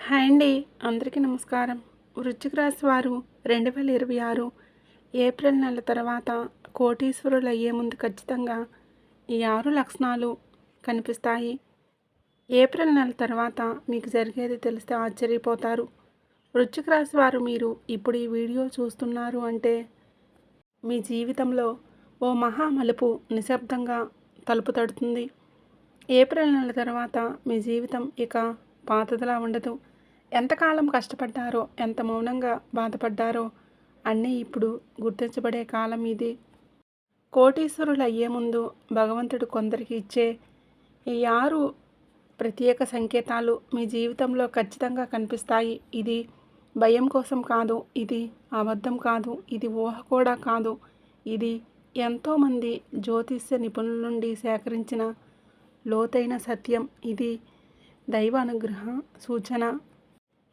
Hi అండి. అందరికీ నమస్కారం. వృశ్చిక రాశి వారు 2026 ఏప్రిల్ నెల తర్వాత కోటీశ్వరులు అయ్యే ముందు ఖచ్చితంగా ఈ 6 లక్షణాలు కనిపిస్తాయి. ఏప్రిల్ నెల తర్వాత మీకు జరిగేది తెలిస్తే ఆశ్చర్యపోతారు. వృశ్చిక రాశి వారు మీరు ఇప్పుడు ఈ వీడియో చూస్తున్నారు అంటే మీ జీవితంలో ఓ మహా మలుపు నిశ్శబ్దంగా తలుపు తడుతుంది. ఏప్రిల్ నెల తర్వాత మీ జీవితం ఇక పాతదిలా ఉండదు. ఎంతకాలం కష్టపడ్డారో, ఎంత మౌనంగా బాధపడ్డారో అన్నీ ఇప్పుడు గుర్తించబడే కాలం ఇది. కోటీశ్వరులు అయ్యే ముందు భగవంతుడు కొందరికి ఇచ్చే ఈ 6 ప్రత్యేక సంకేతాలు మీ జీవితంలో ఖచ్చితంగా కనిపిస్తాయి. ఇది భయం కోసం కాదు, ఇది అబద్ధం కాదు, ఇది ఊహ కూడా కాదు. ఇది ఎంతోమంది జ్యోతిష్య నిపుణుల నుండి సేకరించిన లోతైన సత్యం. ఇది దైవ అనుగ్రహ సూచన.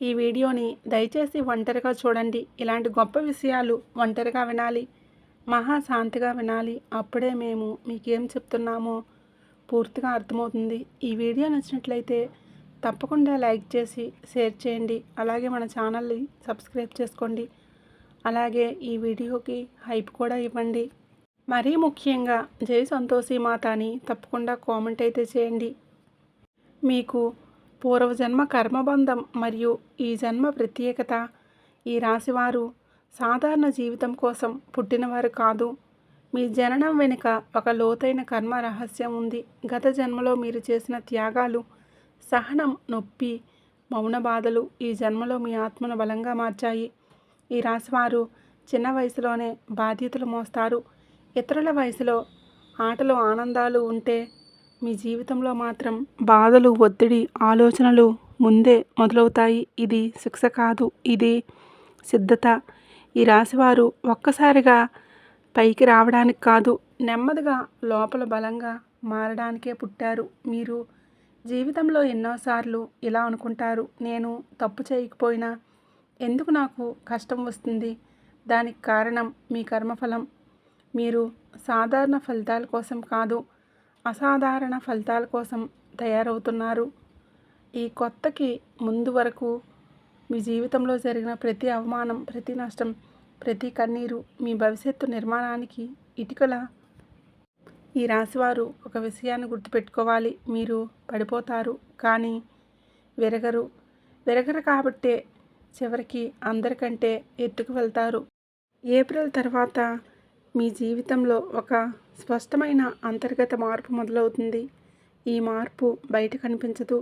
ఈ వీడియోని దయచేసి ఒంటరిగా చూడండి. ఇలాంటి గొప్ప విషయాలు ఒంటరిగా వినాలి, మహాశాంతిగా వినాలి. అప్పుడే మేము మీకేం చెప్తున్నామో పూర్తిగా అర్థమవుతుంది. ఈ వీడియో నచ్చినట్లయితే తప్పకుండా లైక్ చేసి షేర్ చేయండి. అలాగే మన ఛానల్ని సబ్స్క్రైబ్ చేసుకోండి. అలాగే ఈ వీడియోకి హైప్ కూడా ఇవ్వండి. మరీ ముఖ్యంగా జై సంతోషి మాత అని తప్పకుండా కామెంట్ అయితే చేయండి. మీకు పూర్వజన్మ కర్మబంధం మరియు ఈ జన్మ ప్రత్యేకత. ఈ రాశివారు సాధారణ జీవితం కోసం పుట్టినవారు కాదు. మీ జననం వెనుక ఒక లోతైన కర్మ రహస్యం ఉంది. గత జన్మలో మీరు చేసిన త్యాగాలు, సహనం, నొప్పి, మౌన బాధలు ఈ జన్మలో మీ ఆత్మను బలంగా మార్చాయి. ఈ రాశివారు చిన్న వయసులోనే బాధ్యతలు మోస్తారు. ఇతరుల వయసులో ఆటలు ఆనందాలు ఉంటే మీ జీవితంలో మాత్రం బాధలు, ఒత్తిడి, ఆలోచనలు ముందే మొదలవుతాయి. ఇది శిక్ష కాదు, ఇది సిద్ధత. ఈ రాశివారు ఒక్కసారిగా పైకి రావడానికి కాదు, నెమ్మదిగా లోపల బలంగా మారడానికే పుట్టారు. మీరు జీవితంలో ఎన్నోసార్లు ఇలా అనుకుంటారు, నేను తప్పు చేయకపోయినా ఎందుకు నాకు కష్టం వస్తుంది? దానికి కారణం మీ కర్మఫలం. మీరు సాధారణ ఫలితాల కోసం కాదు, అసాధారణ ఫలితాల కోసం తయారవుతున్నారు. ఈ కొత్తకి ముందు వరకు మీ జీవితంలో జరిగిన ప్రతి అవమానం, ప్రతి నష్టం, ప్రతి కన్నీరు మీ భవిష్యత్తు నిర్మాణానికి ఇటుకల. ఈ రాశివారు ఒక విషయాన్ని గుర్తుపెట్టుకోవాలి, మీరు పడిపోతారు కానీ విరగరు. విరగరు కాబట్టే చివరికి అందరికంటే ఎత్తుకు వెళ్తారు. ఏప్రిల్ తర్వాత మీ జీవితంలో ఒక స్పష్టమైన అంతర్గత మార్పు మొదలవుతుంది. ఈ మార్పు బయట కనిపించదు,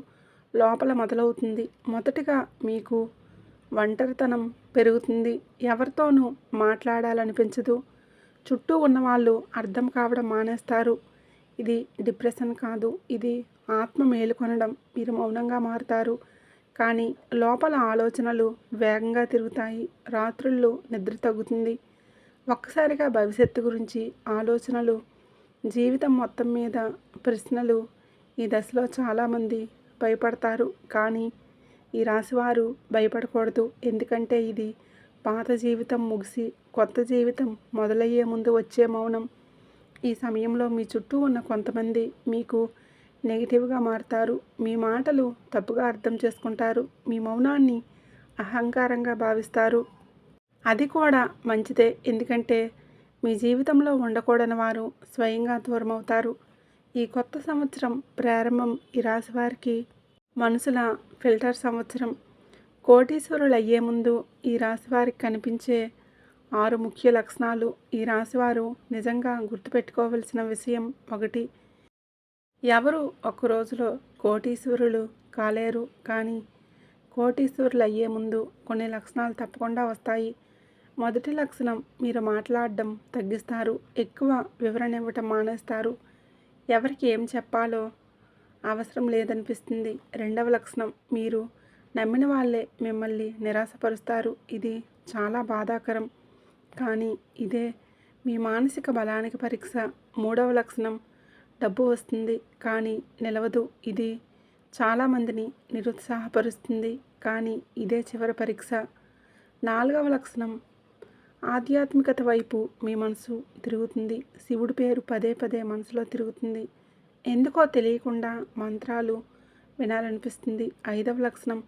లోపల మొదలవుతుంది. మొదటగా మీకు ఒంటరితనం పెరుగుతుంది. ఎవరితోనూ మాట్లాడాలనిపించదు. చుట్టూ ఉన్నవాళ్ళు అర్థం కావడం మానేస్తారు. ఇది డిప్రెషన్ కాదు, ఇది ఆత్మ మేలుకొనడం. మీరు మౌనంగా మారుతారు కానీ లోపల ఆలోచనలు వేగంగా తిరుగుతాయి. రాత్రుళ్ళు నిద్ర తగ్గుతుంది. ఒక్కసారిగా భవిష్యత్తు గురించి ఆలోచనలు, జీవితం మొత్తం మీద ప్రశ్నలు. ఈ దశలో చాలామంది భయపడతారు కానీ ఈ రాశివారు భయపడకూడదు. ఎందుకంటే ఇది పాత జీవితం ముగిసి కొత్త జీవితం మొదలయ్యే ముందు వచ్చే మౌనం. ఈ సమయంలో మీ చుట్టూ ఉన్న కొంతమంది మీకు నెగిటివ్గా మారుతారు. మీ మాటలు తప్పుగా అర్థం చేసుకుంటారు. మీ మౌనాన్ని అహంకారంగా భావిస్తారు. అది కూడా మంచిదే, ఎందుకంటే మీ జీవితంలో ఉండకూడని వారు స్వయంగా దూరం అవుతారు. ఈ కొత్త సంవత్సరం ప్రారంభం ఈ రాశివారికి మనసుల ఫిల్టర్ సంవత్సరం. కోటీశ్వరులు అయ్యే ముందు ఈ రాశివారికి కనిపించే 6 ముఖ్య లక్షణాలు. ఈ రాశివారు నిజంగా గుర్తుపెట్టుకోవలసిన విషయం ఒకటి, ఎవరు ఒక్క రోజులో కోటీశ్వరులు కాలేరు కానీ కోటీశ్వరులు అయ్యే ముందు కొన్ని లక్షణాలు తప్పకుండా వస్తాయి. మొదటి లక్షణం, మీరు మాట్లాడడం తగ్గిస్తారు. ఎక్కువ వివరణ ఇవ్వటం మానేస్తారు. ఎవరికి ఏం చెప్పాలో అవసరం లేదనిపిస్తుంది. రెండవ లక్షణం, మీరు నమ్మిన వాళ్ళే మిమ్మల్ని నిరాశపరుస్తారు. ఇది చాలా బాధాకరం కానీ ఇదే మీ మానసిక బలానికి పరీక్ష. మూడవ లక్షణం, డబ్బు వస్తుంది కానీ నిలవదు. ఇది చాలామందిని నిరుత్సాహపరుస్తుంది కానీ ఇదే చివరి పరీక్ష. నాలుగవ లక్షణం, ఆధ్యాత్మికత వైపు మీ మనసు తిరుగుతుంది. శివుడి పేరు పదే పదే మనసులో తిరుగుతుంది. ఎందుకో తెలియకుండా మంత్రాలు వినాలనిపిస్తుంది. ఐదవ లక్షణం,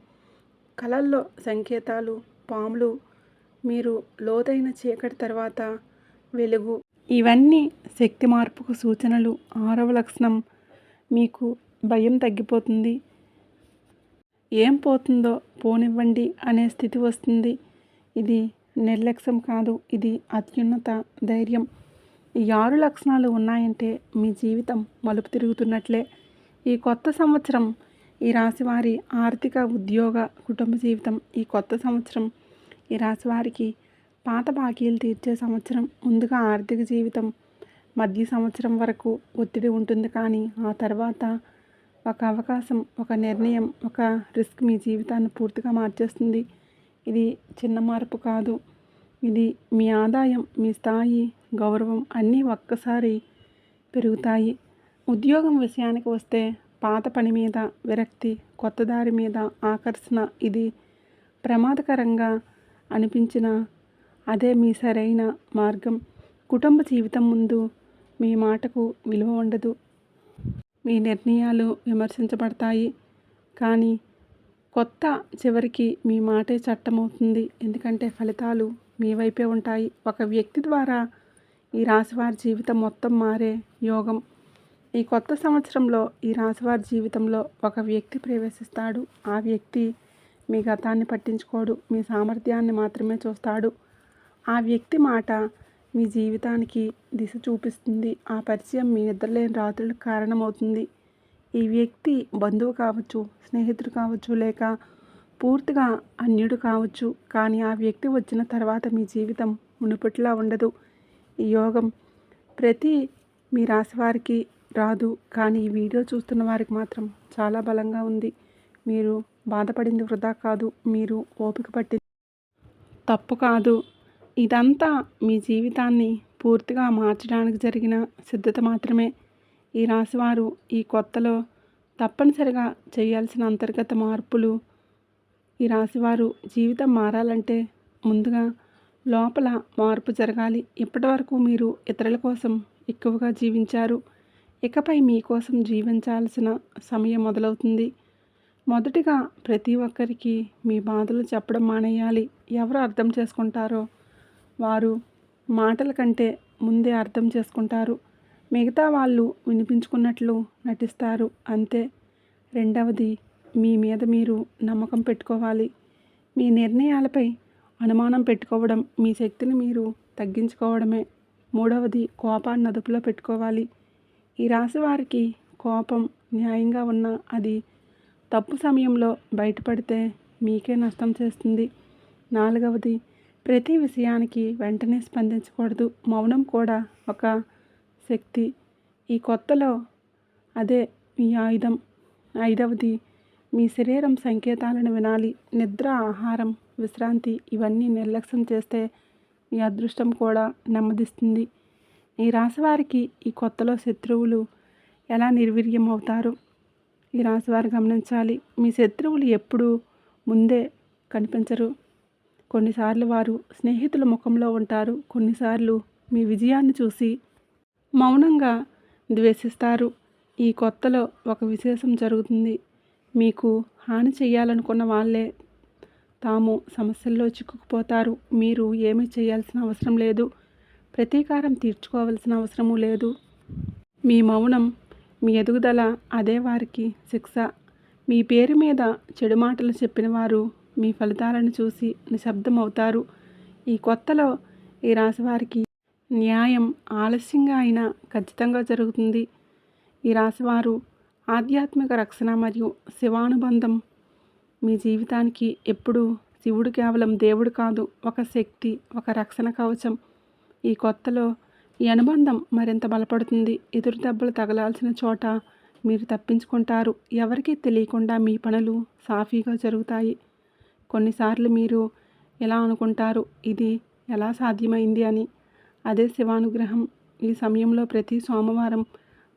కలల్లో సంకేతాలు, పాములు, మీరు లోతైన చీకటి తర్వాత వెలుగు, ఇవన్నీ శక్తి మార్పుకు సూచనలు. 6వ లక్షణం, మీకు భయం తగ్గిపోతుంది. ఏం పోతుందో పోనివ్వండి అనే స్థితి వస్తుంది. ఇది నిర్లక్ష్యం కాదు, ఇది అత్యున్నత ధైర్యం. ఈ 6 లక్షణాలు ఉన్నాయంటే మీ జీవితం మలుపు తిరుగుతున్నట్లే. ఈ కొత్త సంవత్సరం ఈ రాశివారి ఆర్థిక, ఉద్యోగ, కుటుంబ జీవితం. ఈ కొత్త సంవత్సరం ఈ రాశివారికి పాత బాకీలు తీర్చే సంవత్సరం. ముందుగా ఆర్థిక జీవితం మధ్య సంవత్సరం వరకు ఒత్తిడి ఉంటుంది, కానీ ఆ తర్వాత ఒక అవకాశం, ఒక నిర్ణయం, ఒక రిస్క్ మీ జీవితాన్ని పూర్తిగా మార్చేస్తుంది. ఇది చిన్న మార్పు కాదు, ఇది మీ ఆదాయం, మీ స్థాయి, గౌరవం అన్నీ ఒక్కసారి పెరుగుతాయి. ఉద్యోగం విషయానికి వస్తే పాత పని మీద విరక్తి, కొత్త దారి మీద ఆకర్షణ. ఇది ప్రమాదకరంగా అనిపించిన అదే మీ సరైన మార్గం. కుటుంబ జీవితం ముందు మీ మాటకు విలువ ఉండదు, మీ నిర్ణయాలు విమర్శించబడతాయి. కానీ కొత్త చివరికి మీ మాటే చట్టమవుతుంది, ఎందుకంటే ఫలితాలు మీ వైపే ఉంటాయి. ఒక వ్యక్తి ద్వారా ఈ రాశివారి జీవితం మొత్తం మారే యోగం. ఈ కొత్త సంవత్సరంలో ఈ రాశివారి జీవితంలో ఒక వ్యక్తి ప్రవేశిస్తాడు. ఆ వ్యక్తి మీ గతాన్ని పట్టించుకోడు, మీ సామర్థ్యాన్ని మాత్రమే చూస్తాడు. ఆ వ్యక్తి మాట మీ జీవితానికి దిశ చూపిస్తుంది. ఆ పరిచయం మీ నిద్రలేని రాత్రులకు కారణమవుతుంది. ఈ వ్యక్తి బంధువు కావచ్చు, స్నేహితుడు కావచ్చు, లేక పూర్తిగా అన్యుడు కావచ్చు. కానీ ఆ వ్యక్తి వచ్చిన తర్వాత మీ జీవితం మునుపటిలా ఉండదు. ఈ యోగం ప్రతి మీ రాశివారికి రాదు, కానీ ఈ వీడియో చూస్తున్న వారికి మాత్రం చాలా బలంగా ఉంది. మీరు బాధపడింది వృధా కాదు, మీరు ఓపిక పట్టింది తప్పు కాదు. ఇదంతా మీ జీవితాన్ని పూర్తిగా మార్చడానికి జరిగిన సిద్ధత మాత్రమే. ఈ రాశివారు ఈ కొత్తలో తప్పనిసరిగా చేయాల్సిన అంతర్గత మార్పులు. ఈ రాశివారు జీవితం మారాలంటే ముందుగా లోపల మార్పు జరగాలి. ఇప్పటివరకు మీరు ఇతరుల కోసం ఎక్కువగా జీవించారు, ఇకపై మీకోసం జీవించాల్సిన సమయం మొదలవుతుంది. మొదటిగా ప్రతి ఒక్కరికి మీ బాధలు చెప్పడం మానేయాలి. ఎవరు అర్థం చేసుకుంటారో వారు మాటల కంటే ముందే అర్థం చేసుకుంటారు. మిగతా వాళ్ళు వినిపించుకున్నట్లు నటిస్తారు, అంతే. రెండవది, మీ మీద మీరు నమ్మకం పెట్టుకోవాలి. మీ నిర్ణయాలపై అనుమానం పెట్టుకోవడం మీ శక్తిని మీరు తగ్గించుకోవడమే. మూడవది, కోపాన్ని అదుపులో పెట్టుకోవాలి. ఈ రాశి వారికి కోపం న్యాయంగా ఉన్నా అది తప్పు సమయంలో బయటపడితే మీకే నష్టం చేస్తుంది. నాలుగవది, ప్రతి విషయానికి వెంటనే స్పందించకూడదు. మౌనం కూడా ఒక శక్తి. ఈ కొత్తలో అదే మీ ఆయుధం. ఐదవది, మీ శరీరం సంకేతాలను వినాలి. నిద్ర, ఆహారం, విశ్రాంతి ఇవన్నీ నిర్లక్ష్యం చేస్తే మీ అదృష్టం కూడా నెమ్మదిస్తుంది. ఈ రాశివారికి ఈ కొత్తలో శత్రువులు ఎలా నిర్వీర్యం అవుతారు ఈ రాశివారు గమనించాలి. మీ శత్రువులు ఎప్పుడూ ముందే కనిపించరు. కొన్నిసార్లు వారు స్నేహితుల ముఖంలో ఉంటారు, కొన్నిసార్లు మీ విజయాన్ని చూసి మౌనంగా ద్వేషిస్తారు. ఈ కొత్తలో ఒక విశేషం జరుగుతుంది. మీకు హాని చేయాలనుకున్న వాళ్ళే తాము సమస్యల్లో చిక్కుకుపోతారు. మీరు ఏమీ చేయాల్సిన అవసరం లేదు, ప్రతీకారం తీర్చుకోవాల్సిన అవసరము లేదు. మీ మౌనం మీ ఎదుగుదల, అదే వారికి శిక్ష. మీ పేరు మీద చెడు మాటలు చెప్పిన వారు మీ ఫలితాలను చూసి నిశ్శబ్దమవుతారు. ఈ కొత్తలో ఈ రాశివారికి న్యాయం ఆలస్యంగా అయినా ఖచ్చితంగా జరుగుతుంది. ఈ రాశివారు ఆధ్యాత్మిక రక్షణ మరియు శివానుబంధం. మీ జీవితానికి ఎప్పుడూ శివుడు కేవలం దేవుడు కాదు, ఒక శక్తి, ఒక రక్షణ కవచం. ఈ కొత్తలో ఈ అనుబంధం మరింత బలపడుతుంది. ఎదురు దెబ్బలు తగలాల్సిన చోట మీరు తప్పించుకుంటారు. ఎవరికీ తెలియకుండా మీ పనులు సాఫీగా జరుగుతాయి. కొన్నిసార్లు మీరు ఎలా అనుకుంటారు, ఇది ఎలా సాధ్యమైంది అని. అదే శివానుగ్రహం. ఈ సమయంలో ప్రతి సోమవారం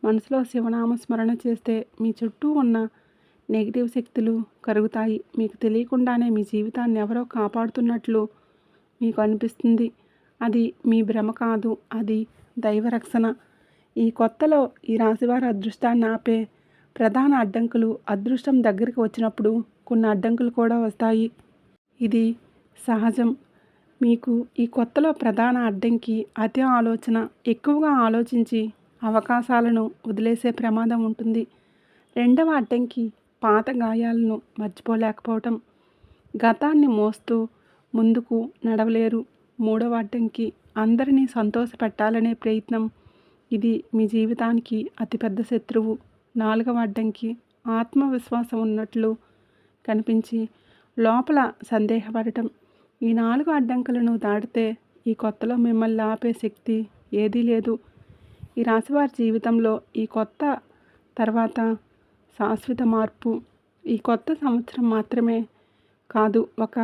మనసులో శివనామ స్మరణ చేస్తే మీ చుట్టూ ఉన్న నెగిటివ్ శక్తులు కరుగుతాయి. మీకు తెలియకుండానే మీ జీవితాన్ని ఎవరో కాపాడుతున్నట్లు మీకు అనిపిస్తుంది. అది మీ భ్రమ కాదు, అది దైవరక్షణ. ఈ కొత్తలో ఈ రాశివారి అదృష్టాన్ని ఆపే ప్రధాన అడ్డంకులు. అదృష్టం దగ్గరికి వచ్చినప్పుడు కొన్ని అడ్డంకులు కూడా వస్తాయి. ఇది సహజం. మీకు ఈ కొత్తలో ప్రధాన అడ్డంకి అతి ఆలోచన. ఎక్కువగా ఆలోచించి అవకాశాలను వదిలేసే ప్రమాదం ఉంటుంది. రెండవ అడ్డంకి పాత గాయాలను మర్చిపోలేకపోవటం. గతాన్ని మోస్తూ ముందుకు నడవలేరు. మూడవ అడ్డంకి అందరినీ సంతోషపెట్టాలనే ప్రయత్నం. ఇది మీ జీవితానికి అతిపెద్ద శత్రువు. నాలుగవ అడ్డంకి ఆత్మవిశ్వాసం ఉన్నట్లు కనిపించి లోపల సందేహపడటం. ఈ 4 అడ్డంకులను దాటితే ఈ కొత్తలో మిమ్మల్ని ఆపే శక్తి ఏదీ లేదు. ఈ రాశివారి జీవితంలో ఈ కొత్త తర్వాత శాశ్వత మార్పు. ఈ కొత్త సంవత్సరం మాత్రమే కాదు, ఒక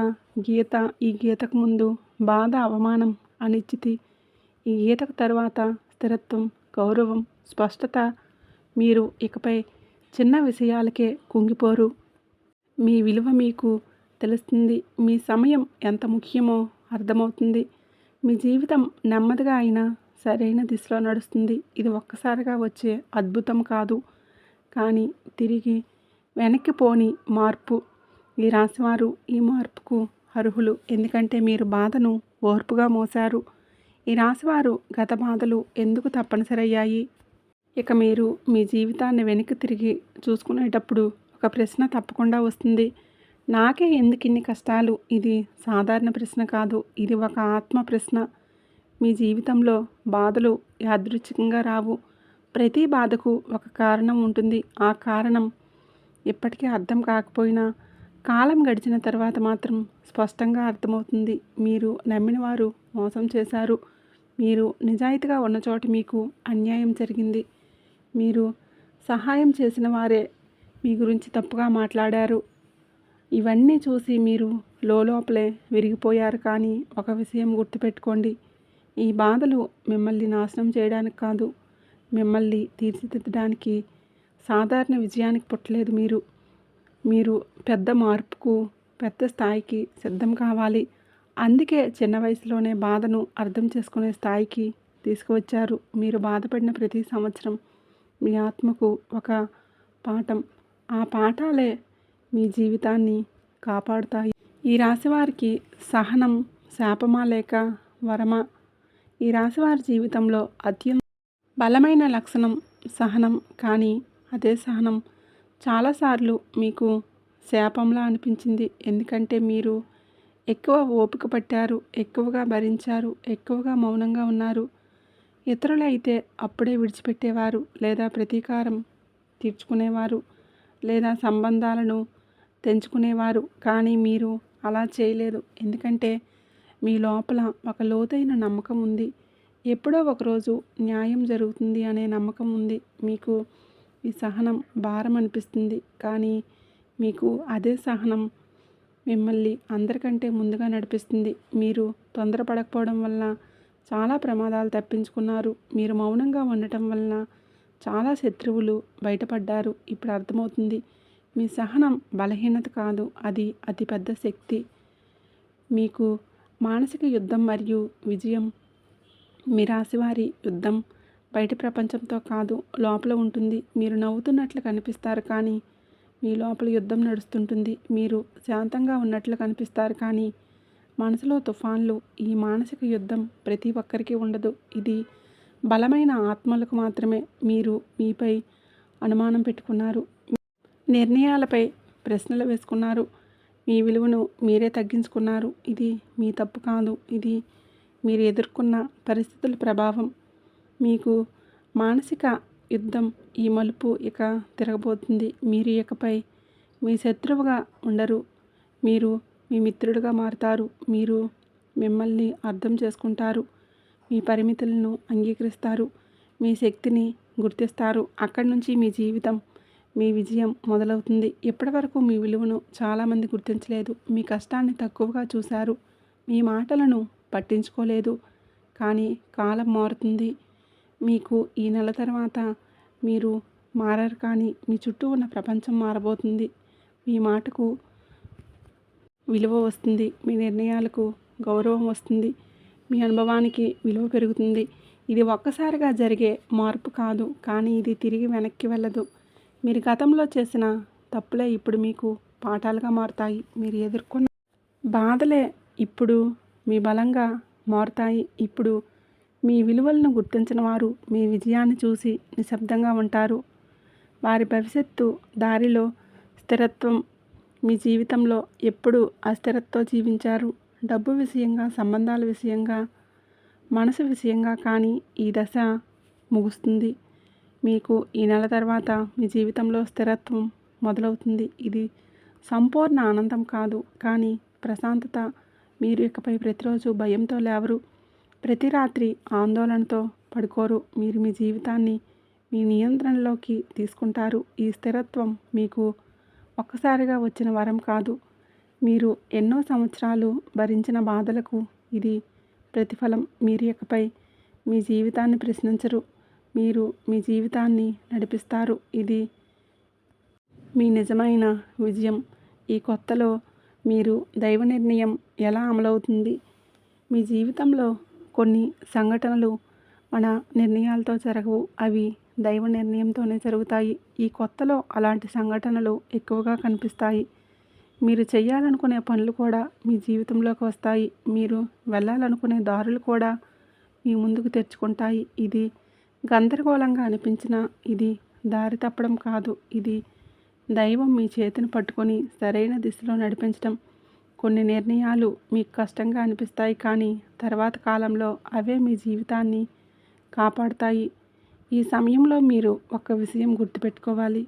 గీత. ఈ గీతకు ముందు బాధ, అవమానం, అనిశ్చితి. ఈ గీతకు తర్వాత స్థిరత్వం, గౌరవం, స్పష్టత. మీరు ఇకపై చిన్న విషయాలకే కుంగిపోరు. మీ విలువ మీకు తెలుస్తుంది. మీ సమయం ఎంత ముఖ్యమో అర్థమవుతుంది. మీ జీవితం నెమ్మదిగా అయినా సరైన దిశలో నడుస్తుంది. ఇది ఒక్కసారిగా వచ్చే అద్భుతం కాదు, కానీ తిరిగి వెనక్కి పోని మార్పు. ఈ రాశివారు ఈ మార్పుకు అర్హులు, ఎందుకంటే మీరు బాధను ఓర్పుగా మోశారు. ఈ రాశివారు గత బాధలు ఎందుకు తప్పనిసరయ్యాయి? ఇక మీరు మీ జీవితాన్ని వెనక్కి తిరిగి చూసుకునేటప్పుడు ఒక ప్రశ్న తప్పకుండా వస్తుంది. నాకే ఎందుకు ఇన్ని కష్టాలు? ఇది సాధారణ ప్రశ్న కాదు, ఇది ఒక ఆత్మ ప్రశ్న. మీ జీవితంలో బాధలు యాదృచ్ఛికంగా రావు. ప్రతి బాధకు ఒక కారణం ఉంటుంది. ఆ కారణం ఇప్పటికీ అర్థం కాకపోయినా కాలం గడిచిన తర్వాత మాత్రం స్పష్టంగా అర్థమవుతుంది. మీరు నమ్మిన వారు మోసం చేశారు. మీరు నిజాయితీగా ఉన్న చోట మీకు అన్యాయం జరిగింది. మీరు సహాయం చేసిన వారే మీ గురించి తప్పుగా మాట్లాడారు. ఇవన్నీ చూసి మీరు లోపలే విరిగిపోయారు. కానీ ఒక విషయం గుర్తుపెట్టుకోండి, ఈ బాధలు మిమ్మల్ని నాశనం చేయడానికి కాదు, మిమ్మల్ని తీర్చిదిద్దడానికి, సాధారణ విజయానికి పుట్టలేదు. మీరు పెద్ద మార్పుకు, పెద్ద స్థాయికి సిద్ధం కావాలి. అందుకే చిన్న వయసులోనే బాధను అర్థం చేసుకునే స్థాయికి తీసుకువచ్చారు. మీరు బాధపడిన ప్రతి సంవత్సరం మీ ఆత్మకు ఒక పాఠం. ఆ పాఠాలే మీ జీవితాన్ని కాపాడుతాయి. ఈ రాశివారికి సహనం శాపమా లేక వరమా? ఈ రాశివారి జీవితంలో అత్యంత బలమైన లక్షణం సహనం. కానీ అదే సహనం చాలాసార్లు మీకు శాపంలా అనిపించింది. ఎందుకంటే మీరు ఎక్కువ ఓపిక పట్టారు, ఎక్కువగా భరించారు, ఎక్కువగా మౌనంగా ఉన్నారు. ఇతరులైతే అప్పుడే విడిచిపెట్టేవారు, లేదా ప్రతీకారం తీర్చుకునేవారు, లేదా సంబంధాలను తెంచుకునేవారు. కానీ మీరు అలా చేయలేదు, ఎందుకంటే మీ లోపల ఒక లోతైన నమ్మకం ఉంది. ఎప్పుడో ఒకరోజు న్యాయం జరుగుతుంది అనే నమ్మకం ఉంది. మీకు ఈ సహనం భారం అనిపిస్తుంది, కానీ మీకు అదే సహనం మిమ్మల్ని అందరికంటే ముందుగా నడిపిస్తుంది. మీరు తొందరపడకపోవడం వల్ల చాలా ప్రమాదాలు తప్పించుకున్నారు. మీరు మౌనంగా ఉండటం వలన చాలా శత్రువులు బయటపడ్డారు. ఇప్పుడు అర్థమవుతుంది, మీ సహనం బలహీనత కాదు, అది అతిపెద్ద శక్తి. మీకు మానసిక యుద్ధం మరియు విజయం. మీ రాశివారి యుద్ధం బయట ప్రపంచంతో కాదు, లోపల ఉంటుంది. మీరు నవ్వుతున్నట్లు కనిపిస్తారు, కానీ మీ లోపల యుద్ధం నడుస్తుంటుంది. మీరు శాంతంగా ఉన్నట్లు కనిపిస్తారు, కానీ మనసులో తుఫాన్లు. ఈ మానసిక యుద్ధం ప్రతి ఒక్కరికి ఉండదు. ఇది బలమైన ఆత్మలకు మాత్రమే. మీరు మీపై అనుమానం పెట్టుకున్నారు, నిర్ణయాలపై ప్రశ్నలు వేసుకున్నారు, మీ విలువను మీరే తగ్గించుకున్నారు. ఇది మీ తప్పు కాదు, ఇది మీరు ఎదుర్కొన్న పరిస్థితుల ప్రభావం. మీకు మానసిక యుద్ధం ఈ మలుపు ఇక తిరగబోతుంది. మీరు ఇకపై మీ శత్రువుగా ఉండరు, మీరు మీ మిత్రుడిగా మారుతారు. మీరు మిమ్మల్ని అర్థం చేసుకుంటారు, మీ పరిమితులను అంగీకరిస్తారు, మీ శక్తిని గుర్తిస్తారు. అక్కడి నుంచి మీ జీవితం, మీ విజయం మొదలవుతుంది. ఇప్పటివరకు మీ విలువను చాలామంది గుర్తించలేదు, మీ కష్టాన్ని తక్కువగా చూశారు, మీ మాటలను పట్టించుకోలేదు. కానీ కాలం మారుతుంది. మీకు ఈ నెల తర్వాత మీరు మారారు, కానీ మీ చుట్టూ ఉన్న ప్రపంచం మారబోతుంది. మీ మాటకు విలువ వస్తుంది, మీ నిర్ణయాలకు గౌరవం వస్తుంది, మీ అనుభవానికి విలువ పెరుగుతుంది. ఇది ఒక్కసారిగా జరిగే మార్పు కాదు, కానీ ఇది తిరిగి వెనక్కి వెళ్ళదు. మీరు గతంలో చేసిన తప్పులే ఇప్పుడు మీకు పాఠాలుగా మారుతాయి. మీరు ఎదుర్కొన్న బాధలే ఇప్పుడు మీ బలంగా మారుతాయి. ఇప్పుడు మీ విలువలను గుర్తించిన వారు మీ విజయాన్ని చూసి నిశ్శబ్దంగా ఉంటారు. వారి భవిష్యత్తు దారిలో స్థిరత్వం, మీ జీవితంలో ఎప్పుడు అస్థిరతతో జీవించారు. డబ్బు విషయంగా, సంబంధాల విషయంగా, మనసు విషయంగా. కానీ ఈ దశ ముగుస్తుంది. మీకు ఈ నెల తర్వాత మీ జీవితంలో స్థిరత్వం మొదలవుతుంది. ఇది సంపూర్ణ ఆనందం కాదు, కానీ ప్రశాంతత. మీరు ఇకపై ప్రతిరోజు భయంతో లేవరు, ప్రతి రాత్రి ఆందోళనతో పడుకోరు. మీరు మీ జీవితాన్ని మీ నియంత్రణలోకి తీసుకుంటారు. ఈ స్థిరత్వం మీకు ఒక్కసారిగా వచ్చిన వరం కాదు, మీరు ఎన్నో సంవత్సరాలు భరించిన బాధలకు ఇది ప్రతిఫలం. మీరు ఇకపై మీ జీవితాన్ని ప్రశ్నించరు, మీరు మీ జీవితాన్ని నడిపిస్తారు. ఇది మీ నిజమైన విజయం. ఈ కొత్తలో మీరు దైవ నిర్ణయం ఎలా అమలవుతుంది? మీ జీవితంలో కొన్ని సంఘటనలు మన నిర్ణయాలతో జరగవు, అవి దైవ నిర్ణయంతోనే జరుగుతాయి. ఈ కొత్తలో అలాంటి సంఘటనలు ఎక్కువగా కనిపిస్తాయి. మీరు చేయాలనుకునే పనులు కూడా మీ జీవితంలోకి వస్తాయి. మీరు వెళ్ళాలనుకునే దారులు కూడా మీ ముందుకు తెరుచుకుంటాయి. ఇది గందరగోళంగా అనిపించినా ఇది దారి తప్పడం కాదు, ఇది దైవం మీ చేతిని పట్టుకొని సరైన దిశలో నడిపించడం. కొన్ని నిర్ణయాలు మీకు కష్టంగా అనిపిస్తాయి, కానీ తర్వాత కాలంలో అవే మీ జీవితాన్ని కాపాడుతాయి. ఈ సమయంలో మీరు ఒక విషయం గుర్తుపెట్టుకోవాలి.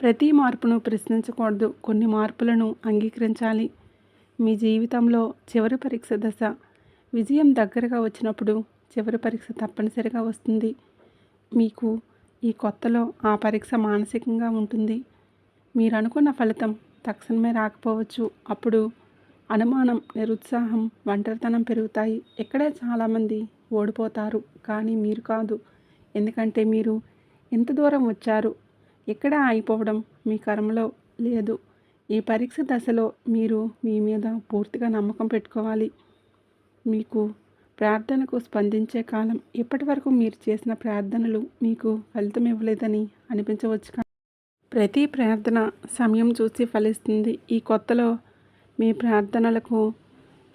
ప్రతి మార్పును ప్రశ్నించకూడదు, కొన్ని మార్పులను అంగీకరించాలి. మీ జీవితంలో చివరి పరీక్ష దశ. విజయం దగ్గరగా వచ్చినప్పుడు చివరి పరీక్ష తప్పనిసరిగా వస్తుంది. మీకు ఈ కొత్తలో ఆ పరీక్ష మానసికంగా ఉంటుంది. మీరు అనుకున్న ఫలితం తక్షణమే రాకపోవచ్చు. అప్పుడు అనుమానం, నిరుత్సాహం, ఒంటరితనం పెరుగుతాయి. ఇక్కడే చాలామంది ఓడిపోతారు, కానీ మీరు కాదు. ఎందుకంటే మీరు ఎంత దూరం వచ్చారు. ఇక్కడ ఆగిపోవడం మీ కర్మలో లేదు. ఈ పరీక్ష దశలో మీరు మీ మీద పూర్తిగా నమ్మకం పెట్టుకోవాలి. మీకు ప్రార్థనకు స్పందించే కాలం. ఇప్పటి వరకు మీరు చేసిన ప్రార్థనలు మీకు ఫలితం ఇవ్వలేదని అనిపించవచ్చు, కానీ ప్రతి ప్రార్థన సమయం చూసి ఫలిస్తుంది. ఈ కొత్తలో మీ ప్రార్థనలకు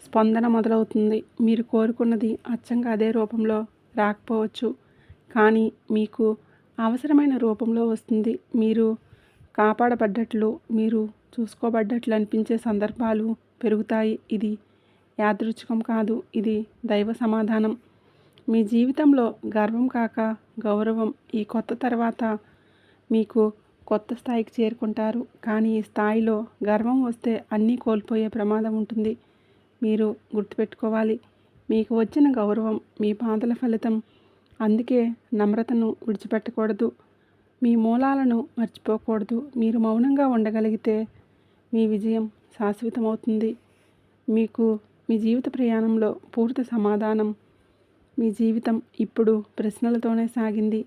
స్పందన మొదలవుతుంది. మీరు కోరుకున్నది అచ్చంగా అదే రూపంలో రాకపోవచ్చు, కానీ మీకు అవసరమైన రూపంలో వస్తుంది. మీరు కాపాడబడ్డట్లు, మీరు చూసుకోబడ్డట్లు అనిపించే సందర్భాలు పెరుగుతాయి. ఇది యాదృచ్ఛికం కాదు, ఇది దైవ సమాధానం. మీ జీవితంలో గర్వం కాక గౌరవం. ఈ కొత్త తర్వాత మీకు కొత్త స్థాయికి చేరుకుంటారు, కానీ ఈ స్థాయిలో గర్వం వస్తే అన్నీ కోల్పోయే ప్రమాదం ఉంటుంది. మీరు గుర్తుపెట్టుకోవాలి, మీకు వచ్చిన గౌరవం మీ బాధల ఫలితం. అందుకే నమ్రతను విడిచిపెట్టకూడదు, మీ మూలాలను మర్చిపోకూడదు. మీరు మౌనంగా ఉండగలిగితే మీ విజయం శాశ్వతమవుతుంది. మీకు మీ జీవిత ప్రయాణంలో పూర్తి సమాధానం. మీ జీవితం ఇప్పుడు ప్రశ్నలతోనే సాగింది.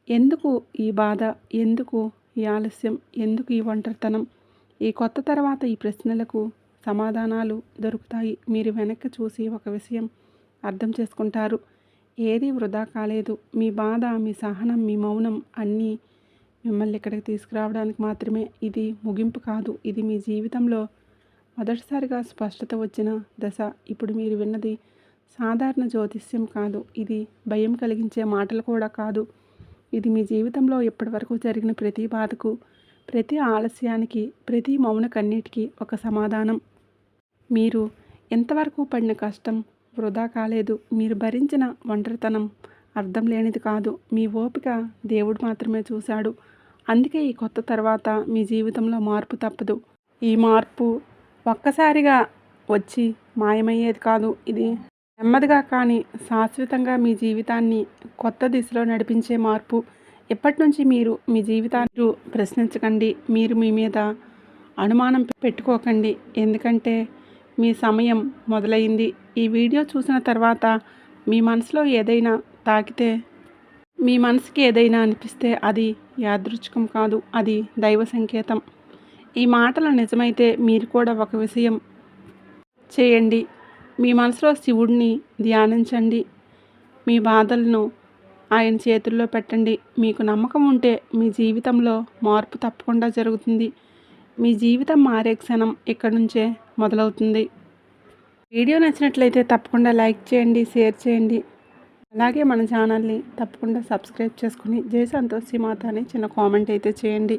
ఎందుకు ఈ బాధ? ఎందుకు ఈ ఆలస్యం? ఎందుకు ఈ ఒంటరితనం? ఈ కొత్త తర్వాత ఈ ప్రశ్నలకు సమాధానాలు దొరుకుతాయి. మీరు వెనక్కి చూసి ఒక విషయం అర్థం చేసుకుంటారు, ఏది వృధా కాలేదు. మీ బాధ, మీ సహనం, మీ మౌనం అన్నీ మిమ్మల్ని ఇక్కడికి తీసుకురావడానికి మాత్రమే. ఇది ముగింపు కాదు, ఇది మీ జీవితంలో మొదటిసారిగా స్పష్టత వచ్చిన దశ. ఇప్పుడు మీరు విన్నది సాధారణ జ్యోతిష్యం కాదు, ఇది భయం కలిగించే మాటలు కూడా కాదు. ఇది మీ జీవితంలో ఇప్పటివరకు జరిగిన ప్రతి బాధకు, ప్రతి ఆలస్యానికి, ప్రతి మౌన కన్నీటికి ఒక సమాధానం. మీరు ఎంతవరకు పడిన కష్టం వృధా కాలేదు. మీరు భరించిన ఒంటరితనం అర్థం లేనిది కాదు. మీ ఓపిక దేవుడు మాత్రమే చూశాడు. అందుకే ఈ కొత్త తర్వాత మీ జీవితంలో మార్పు తప్పదు. ఈ మార్పు ఒక్కసారిగా వచ్చి మాయమయ్యేది కాదు. ఇది నెమ్మదిగా కానీ శాశ్వతంగా మీ జీవితాన్ని కొత్త దిశలో నడిపించే మార్పు. ఇప్పటి నుంచి మీరు మీ జీవితాన్ని ప్రశ్నించకండి, మీరు మీ మీద అనుమానం పెట్టుకోకండి, ఎందుకంటే మీ సమయం మొదలైంది. ఈ వీడియో చూసిన తర్వాత మీ మనసులో ఏదైనా తాకితే, మీ మనసుకి ఏదైనా అనిపిస్తే అది యాదృచ్ఛికం కాదు, అది దైవ సంకేతం. ఈ మాటలు నిజమైతే మీరు కూడా ఒక విషయం చేయండి. మీ మనసులో శివుడిని ధ్యానించండి, మీ బాధలను ఆయన చేతుల్లో పెట్టండి. మీకు నమ్మకం ఉంటే మీ జీవితంలో మార్పు తప్పకుండా జరుగుతుంది. మీ జీవితం మారే క్షణం ఇక్కడి నుంచే మొదలవుతుంది. వీడియో నచ్చినట్లయితే తప్పకుండా లైక్ చేయండి, షేర్ చేయండి. అలాగే మన ఛానల్ని తప్పకుండా సబ్స్క్రైబ్ చేసుకుని జై సంతోషి మాత అని చిన్న కామెంట్ అయితే చేయండి.